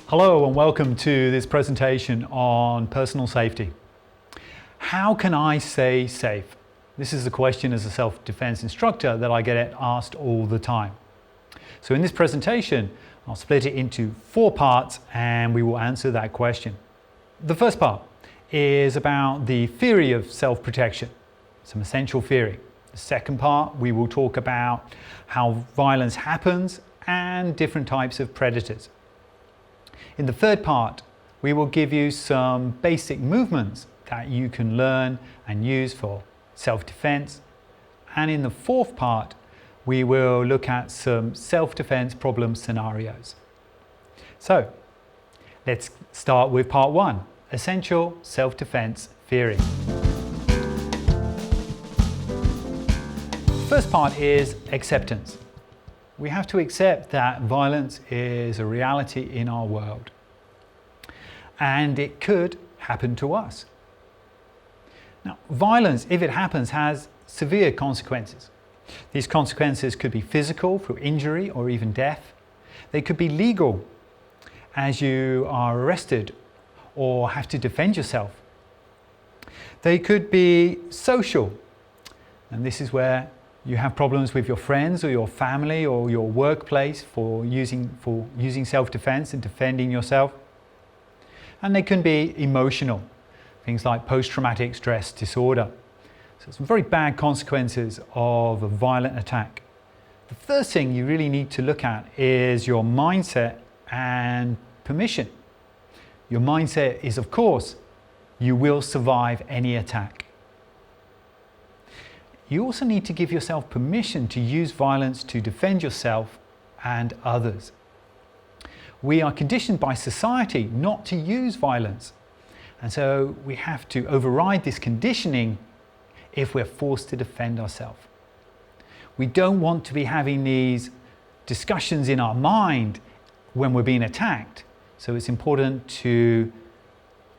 Hello and welcome to this presentation on personal safety. How can I stay safe? This is the question as a self-defense instructor that I get asked all the time. So in this presentation, I'll split it into 4 parts and we will answer that question. The first part is about the theory of self-protection, some essential theory. The second part, we will talk about how violence happens and different types of predators. In the third part, we will give you some basic movements that you can learn and use for self-defense. And in the fourth part, we will look at some self-defense problem scenarios. So, let's start with part 1, essential self-defense theory. The first part is acceptance. We have to accept that violence is a reality in our world. And it could happen to us. Now, violence, if it happens, has severe consequences. These consequences could be physical, through injury or even death. They could be legal, as you are arrested or have to defend yourself. They could be social, and this is where you have problems with your friends or your family or your workplace for using self-defense and defending yourself. And they can be emotional, things like post-traumatic stress disorder. So some very bad consequences of a violent attack. The first thing you really need to look at is your mindset and permission. Your mindset is, of course, you will survive any attack. You also need to give yourself permission to use violence to defend yourself and others. We are conditioned by society not to use violence, and so we have to override this conditioning if we're forced to defend ourselves. We don't want to be having these discussions in our mind when we're being attacked, so it's important to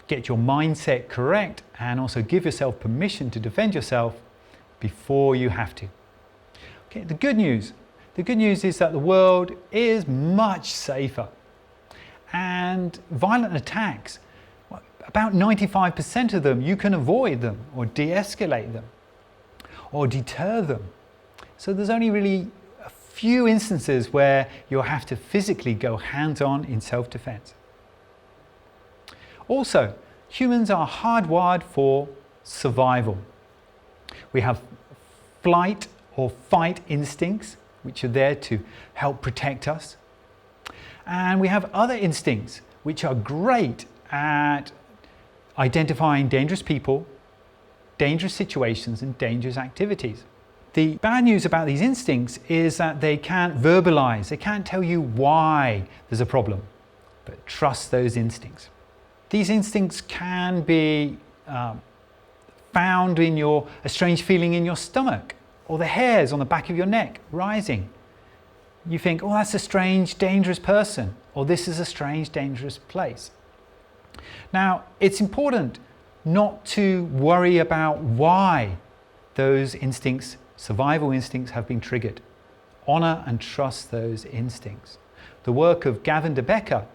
get your mindset correct and also give yourself permission to defend yourself before you have to. Okay, the good news is that the world is much safer, and violent attacks, about 95% of them, you can avoid them or de-escalate them or deter them. So there's only really a few instances where you'll have to physically go hands-on in self-defense. Also, humans are hardwired for survival. We have flight or fight instincts, which are there to help protect us. And we have other instincts, which are great at identifying dangerous people, dangerous situations, and dangerous activities. The bad news about these instincts is that they can't verbalize, they can't tell you why there's a problem, but trust those instincts. These instincts can be found in a strange feeling in your stomach or the hairs on the back of your neck rising. You think, oh, that's a strange, dangerous person, or this is a strange, dangerous place. Now, it's important not to worry about why those instincts, survival instincts, have been triggered. Honor and trust those instincts. The work of Gavin DeBecker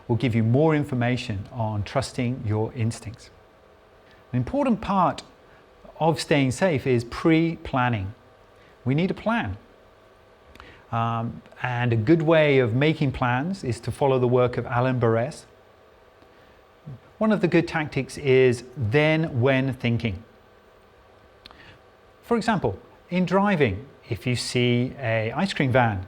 will give you more information on trusting your instincts. An important part of staying safe is pre-planning. We need a plan. And a good way of making plans is to follow the work of BURESS. One of the good tactics is then-when thinking. For example, in driving, if you see an ice cream van,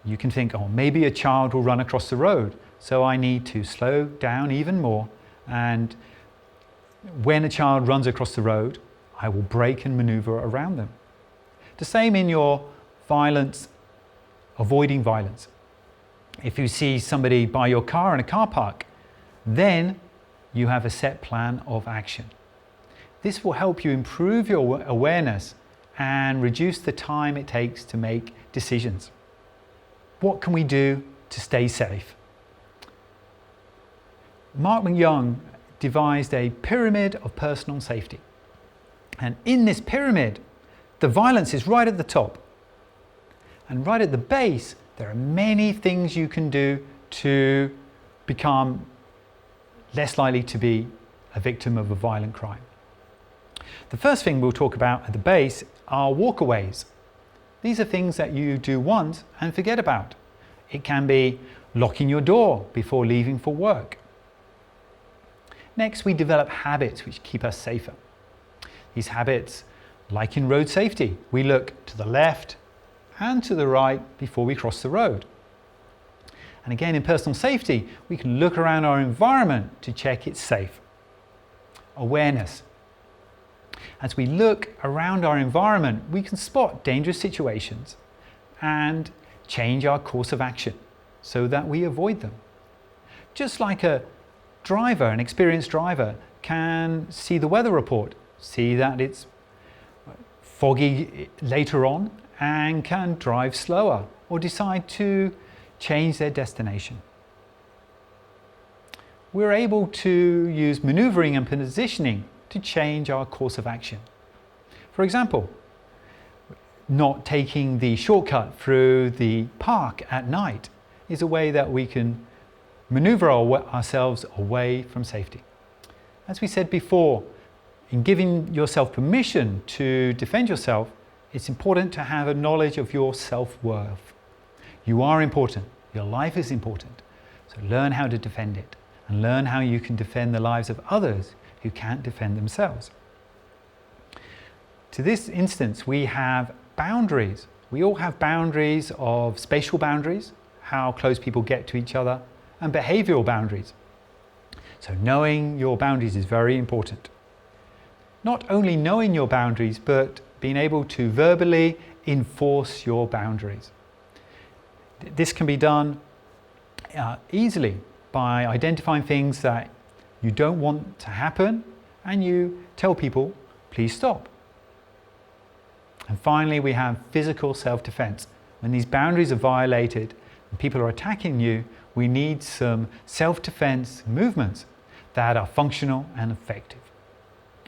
you can think, oh, maybe a child will run across the road, so I need to slow down even more, and when a child runs across the road, I will brake and maneuver around them. The same in your violence, avoiding violence. If you see somebody by your car in a car park, then you have a set plan of action. This will help you improve your awareness and reduce the time it takes to make decisions. What can we do to stay safe? Mark Young devised a pyramid of personal safety. And in this pyramid, the violence is right at the top. And right at the base, there are many things you can do to become less likely to be a victim of a violent crime. The first thing we'll talk about at the base are walkaways. These are things that you do once and forget about. It can be locking your door before leaving for work. Next, we develop habits which keep us safer. These habits, like in road safety, we look to the left and to the right before we cross the road. And again, in personal safety, we can look around our environment to check it's safe. Awareness. As we look around our environment, we can spot dangerous situations and change our course of action so that we avoid them. Just like a driver, an experienced driver, can see the weather report, see that it's foggy later on, and can drive slower or decide to change their destination. We're able to use maneuvering and positioning to change our course of action. For example, not taking the shortcut through the park at night is a way that we can maneuver ourselves away from safety. As we said before, in giving yourself permission to defend yourself, it's important to have a knowledge of your self-worth. You are important. Your life is important. So learn how to defend it and learn how you can defend the lives of others who can't defend themselves. To this instance, we have boundaries. We all have boundaries of spatial boundaries, how close people get to each other, and behavioral boundaries. So knowing your boundaries is very important. Not only knowing your boundaries, but being able to verbally enforce your boundaries. This can be done easily by identifying things that you don't want to happen and you tell people, please stop. And finally, we have physical self-defense. When these boundaries are violated and people are attacking you, we need some self-defense movements that are functional and effective.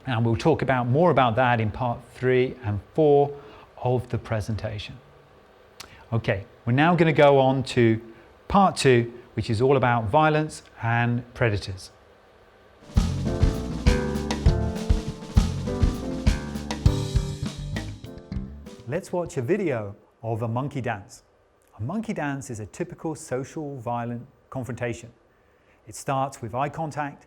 And we'll talk more about that in part 3 and 4 of the presentation. Okay, we're now going to go on to part 2, which is all about violence and predators. Let's watch a video of a monkey dance. A monkey dance is a typical social violent confrontation. It starts with eye contact,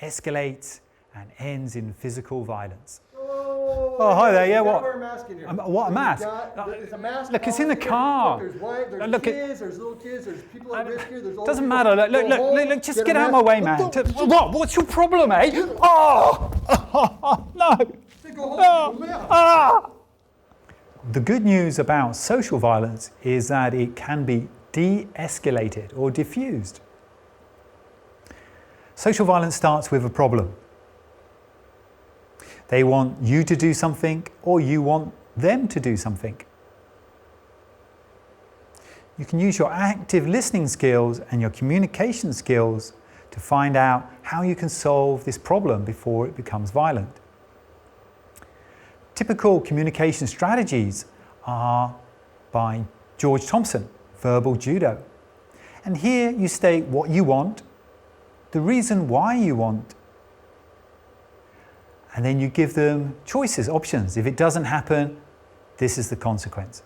escalates, and ends in physical violence. Oh, hi there. Yeah, what? Wear a mask in here. What, a mask? It's a mask. Look, it's in the car. Look, there's Look, kids, there's little kids, there's people at risk here. There's all doesn't matter. Look, just get out of my way, man. What? What's your problem, eh? Oh, no. Go home. Ah. The good news about social violence is that it can be de-escalated or diffused. Social violence starts with a problem. They want you to do something or you want them to do something. You can use your active listening skills and your communication skills to find out how you can solve this problem before it becomes violent. Typical communication strategies are by George Thompson, verbal judo. And here you state what you want, the reason why you want, and then you give them choices, options. If it doesn't happen, this is the consequence.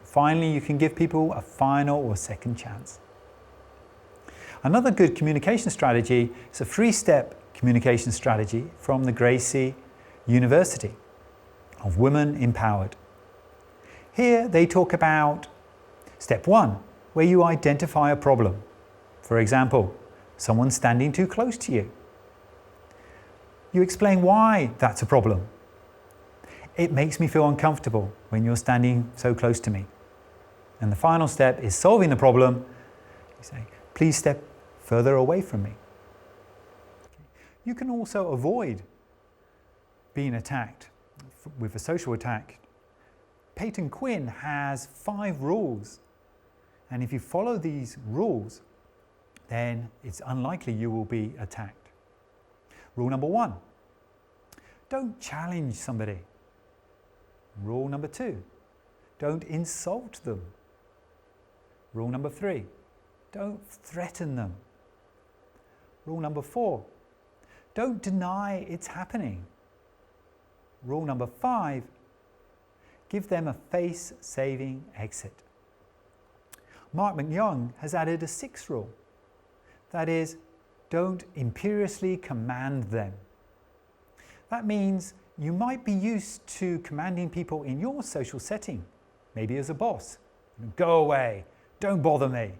Finally, you can give people a final or second chance. Another good communication strategy is a 3-step communication strategy from the GRACIES University of Women Empowered. Here they talk about step 1, where you identify a problem. For example, someone standing too close to you. You explain why that's a problem. It makes me feel uncomfortable when you're standing so close to me. And the final step is solving the problem. You say, please step further away from me. You can also avoid being attacked with a social attack. Peyton Quinn has 5 rules. And if you follow these rules, then it's unlikely you will be attacked. Rule number 1, don't challenge somebody. Rule number 2, don't insult them. Rule number 3, Don't threaten them. Rule number 4, don't deny it's happening. Rule number 5, give them a face-saving exit. Mark McYoung has added a 6th rule. That is, don't imperiously command them. That means you might be used to commanding people in your social setting, maybe as a boss. Go away, don't bother me.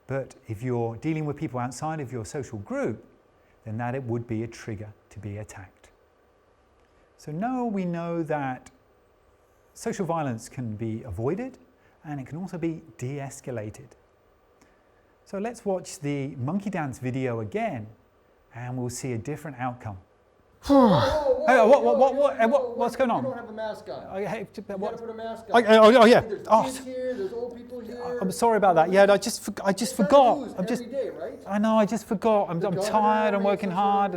But if you're dealing with people outside of your social group, then that it would be a trigger to be attacked. So now we know that social violence can be avoided and it can also be de-escalated. So let's watch the monkey dance video again and we'll see a different outcome. Hey, what's going on? You don't have a mask on. Hey, You gotta put a mask on. yeah. There's Oh, kids here, there's old people here. I'm sorry about that. Yeah, I just forgot. Every day, right? I know. I just forgot. I'm tired. I'm working hard,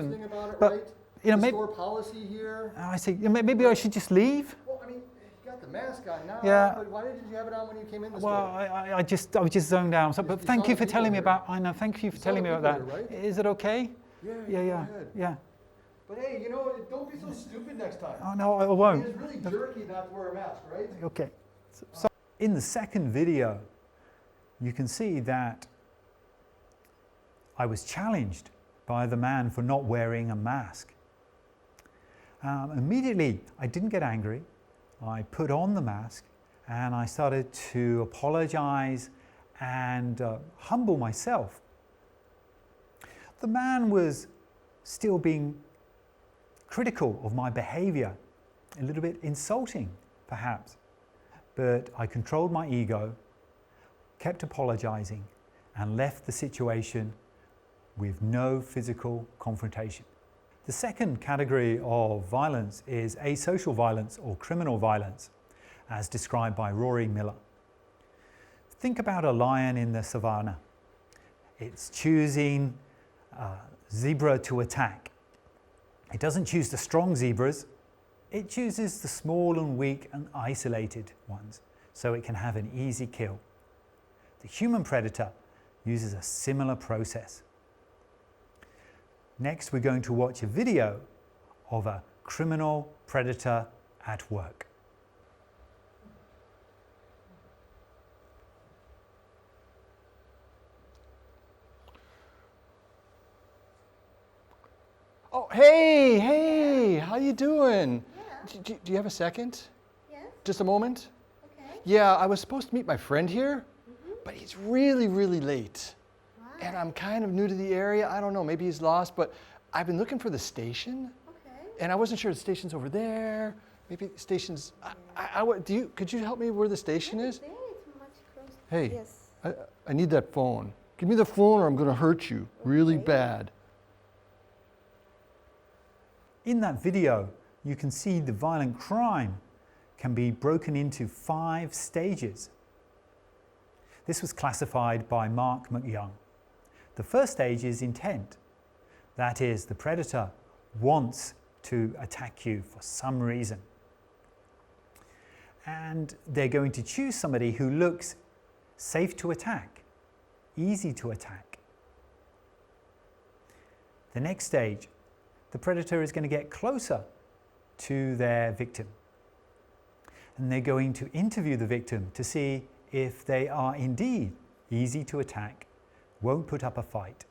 but you know, maybe store policy here. I see. Maybe I should just leave. Well, I mean, you got the mask on now. Yeah. But why didn't you have it on when you came in the Well, store? I was just zoned out. So, but You thank saw you the for telling me people about. I know. Thank you for saw telling the me about that. people here, right? Is it okay? Yeah. Yeah. Go ahead. Yeah. But hey, you know, don't be so stupid next time. Oh no, I I mean, won't. it's really jerky not to wear a mask, right? Okay. So in the second video, you can see that I was challenged by the man for not wearing a mask. Immediately, I didn't get angry. I put on the mask and I started to apologize and humble myself. The man was still being critical of my behavior, a little bit insulting perhaps, but I controlled my ego, kept apologizing, and left the situation with no physical confrontation. The second category of violence is asocial violence or criminal violence, as described by Rory Miller. Think about a lion in the savannah. It's choosing a zebra to attack. It doesn't choose the strong zebras, it chooses the small and weak and isolated ones, so it can have an easy kill. The human predator uses a similar process. Next, we're going to watch a video of a criminal predator at work. Oh, hey, how you doing? Yeah. Do you have a second? Yes. Just a moment? Okay. Yeah, I was supposed to meet my friend here, but he's really late. Why? And I'm kind of new to the area. I don't know, maybe he's lost, but I've been looking for the station, Okay. and I wasn't sure the station's over there. Maybe the station's, could you help me where the station is? There it's much closer. Hey, Yes. I need that phone. Give me the phone or I'm gonna hurt you really Okay. bad. In that video, you can see the violent crime can be broken into 5 stages. This was classified by Mark McYoung. The first stage is intent. That is, the predator wants to attack you for some reason. And they're going to choose somebody who looks safe to attack, easy to attack. The next stage, the predator is going to get closer to their victim. And they're going to interview the victim to see if they are indeed easy to attack, won't put up a fight.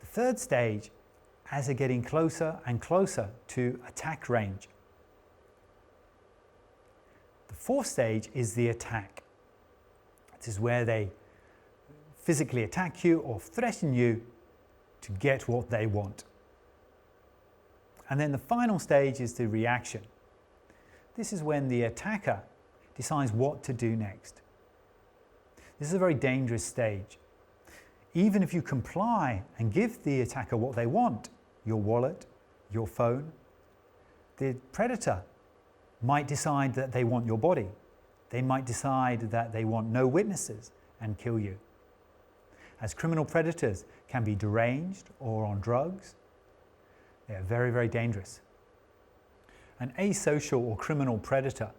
The third stage, as they're getting closer and closer to attack range. The fourth stage is the attack. This is where they physically attack you or threaten you to get what they want. And then the final stage is the reaction. This is when the attacker decides what to do next. This is a very dangerous stage. Even if you comply and give the attacker what they want, your wallet, your phone, the predator might decide that they want your body. They might decide that they want no witnesses and kill you. As criminal predators can be deranged or on drugs, they are very dangerous. An asocial or criminal predator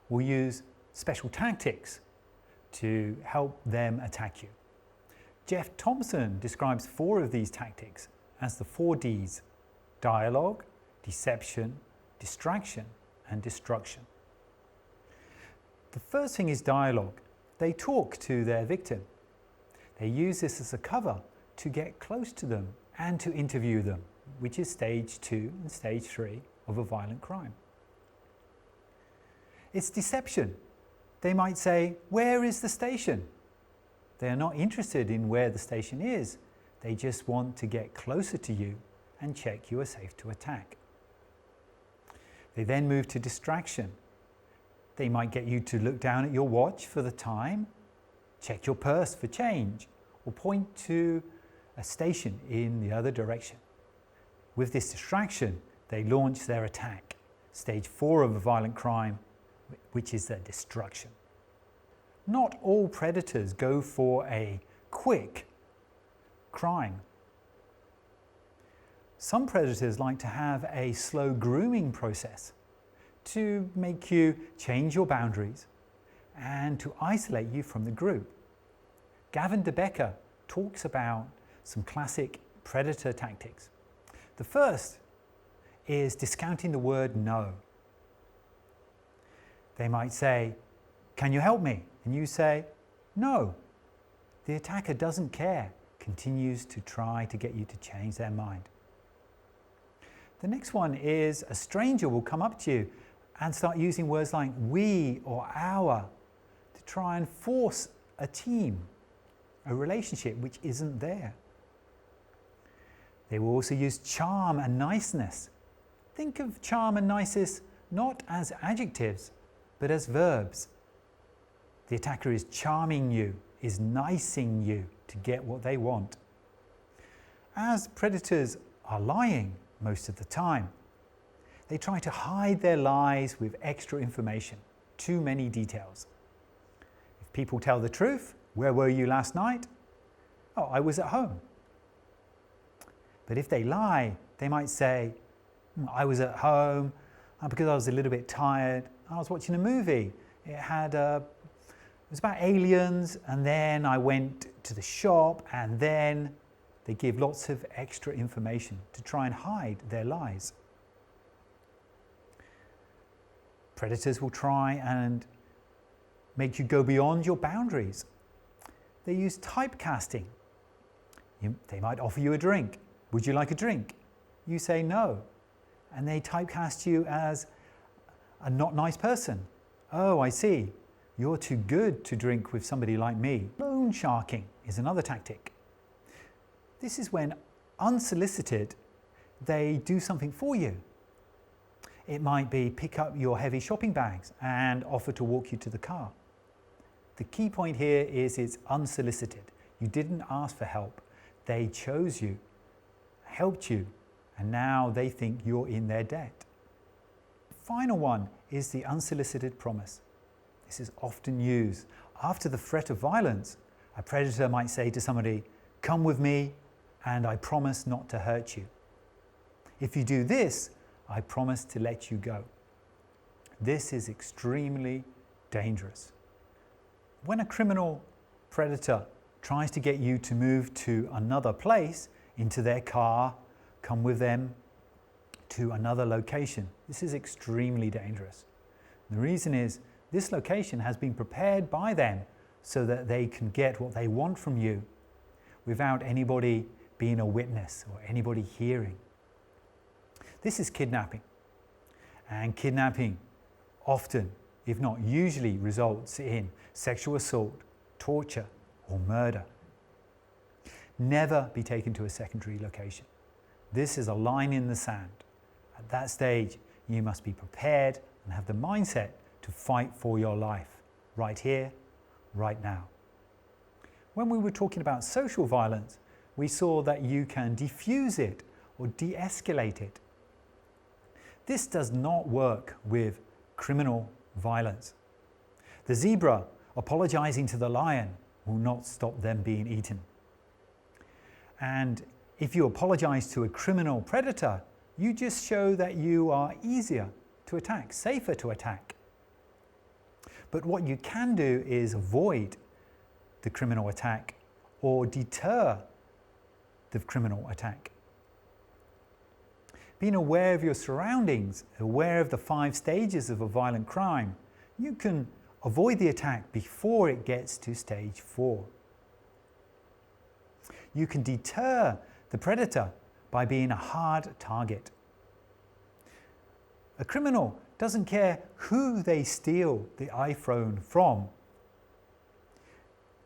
will use special tactics to help them attack you. Jeff Thompson describes 4 of these tactics as the 4 Ds: dialogue, deception, distraction, and destruction. The first thing is dialogue. They talk to their victim. They use this as a cover to get close to them and to interview them, which is stage 2 and stage 3 of a violent crime. It's deception. They might say, "Where is the station?" They are not interested in where the station is. They just want to get closer to you and check you are safe to attack. They then move to distraction. They might get you to look down at your watch for the time, check your purse for change, or point to a station in the other direction. With this distraction, they launch their attack, stage 4 of a violent crime, which is their destruction. Not all predators go for a quick crime. Some predators like to have a slow grooming process to make you change your boundaries and to isolate you from the group. Gavin DeBecker talks about some classic predator tactics. The first is discounting the word no. They might say, "Can you help me?" And you say, "No." The attacker doesn't care, continues to try to get you to change their mind. The next one is a stranger will come up to you and start using words like "we" or "our" to try and force a team, a relationship which isn't there. They will also use charm and niceness. Think of charm and niceness not as adjectives, but as verbs. The attacker is charming you, is nicing you to get what they want. As predators are lying most of the time, they try to hide their lies with extra information, too many details. If people tell the truth, "Where were you last night?" "Oh, I was at home." But if they lie, they might say, "I was at home because I was a little bit tired. I was watching a movie. It was about aliens, and then I went to the shop," and then they give lots of extra information to try and hide their lies. Predators will try and make you go beyond your boundaries. They use typecasting. They might offer you a drink. "Would you like a drink?" You say no, and they typecast you as a not nice person. "Oh, I see. You're too good to drink with somebody like me." Loan sharking is another tactic. This is when, unsolicited, they do something for you. It might be pick up your heavy shopping bags and offer to walk you to the car. The key point here is it's unsolicited. You didn't ask for help. They chose you, helped you, and now they think you're in their debt. The final one is the unsolicited promise. This is often used after the threat of violence. A predator might say to somebody, "Come with me and I promise not to hurt you. If you do this, I promise to let you go." This is extremely dangerous. When a criminal predator tries to get you to move to another place, into their car, come with them to another location, this is extremely dangerous. The reason is this location has been prepared by them so that they can get what they want from you without anybody being a witness or anybody hearing. This is kidnapping. And kidnapping often, if not usually, results in sexual assault, torture, or murder. Never be taken to a secondary location. This is a line in the sand. At that stage, you must be prepared and have the mindset to fight for your life, right here, right now. When we were talking about social violence, we saw that you can diffuse it or de-escalate it. This does not work with criminal violence. The zebra apologizing to the lion will not stop them being eaten. And if you apologize to a criminal predator, you just show that you are easier to attack, safer to attack. But what you can do is avoid the criminal attack or deter the criminal attack. Being aware of your surroundings, aware of the 5 stages of a violent crime, you can avoid the attack before it gets to stage 4. You can deter the predator by being a hard target. A criminal doesn't care who they steal the iPhone from.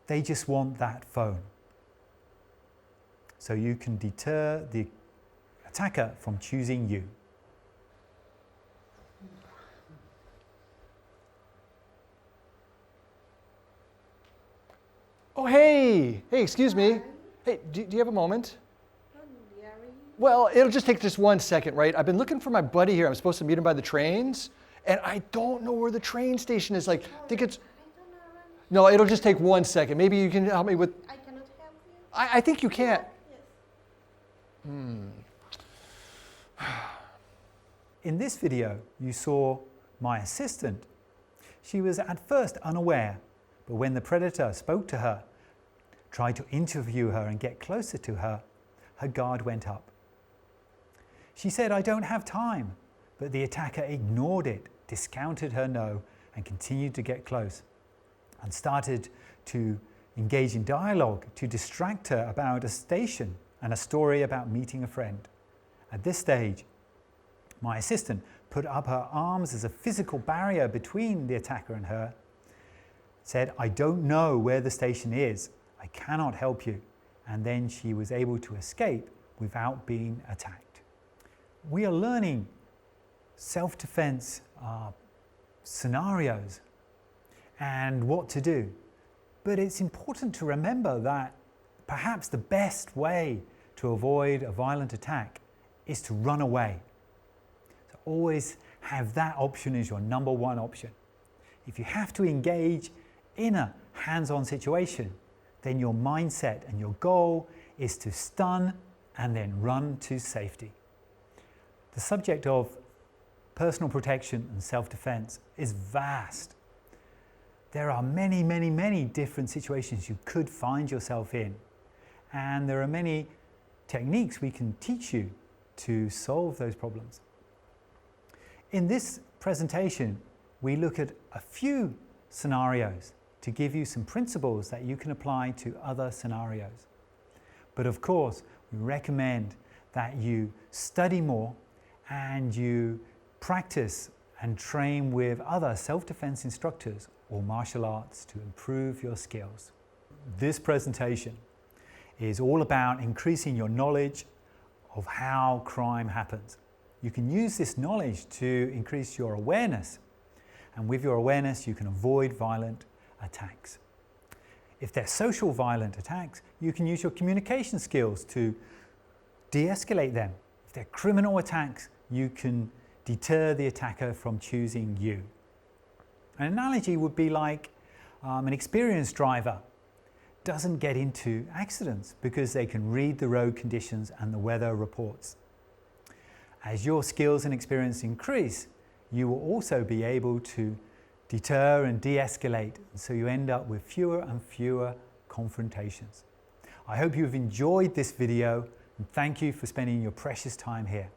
They just want that phone. So you can deter the attacker from choosing you. Oh, hey! Hey, excuse me. Hey, do you have a moment? Well, it'll just take just 1 second, right? I've been looking for my buddy here. I'm supposed to meet him by the trains, and I don't know where the train station is. Like, I think it's... No, it'll just take 1 second. Maybe you can help me with... I cannot help you. I think you can't. Yes. In this video, you saw my assistant. She was at first unaware, but when the predator spoke to her, tried to interview her and get closer to her, her guard went up. She said, "I don't have time," but the attacker ignored it, discounted her no, and continued to get close, and started to engage in dialogue to distract her about a station and a story about meeting a friend. At this stage, my assistant put up her arms as a physical barrier between the attacker and her, said, "I don't know where the station is, I cannot help you," and then she was able to escape without being attacked. We are learning self-defense scenarios and what to do, but it's important to remember that perhaps the best way to avoid a violent attack is to run away. So always have that option as your number 1 option. If you have to engage in a hands-on situation, then your mindset and your goal is to stun and then run to safety. The subject of personal protection and self-defense is vast. There are many, many, many different situations you could find yourself in, and there are many techniques we can teach you to solve those problems. In this presentation, we look at a few scenarios to give you some principles that you can apply to other scenarios. But of course, we recommend that you study more and you practice and train with other self-defense instructors or martial arts to improve your skills. This presentation is all about increasing your knowledge of how crime happens. You can use this knowledge to increase your awareness, and with your awareness you can avoid violent attacks. If they're social violent attacks, you can use your communication skills to de-escalate them. If they're criminal attacks, you can deter the attacker from choosing you. An analogy would be like an experienced driver doesn't get into accidents because they can read the road conditions and the weather reports. As your skills and experience increase, you will also be able to deter and de-escalate, so you end up with fewer and fewer confrontations. I hope you've enjoyed this video, and thank you for spending your precious time here.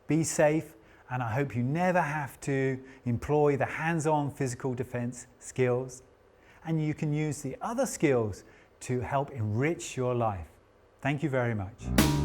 Be safe, and I hope you never have to employ the hands-on physical defense skills, and you can use the other skills to help enrich your life. Thank you very much.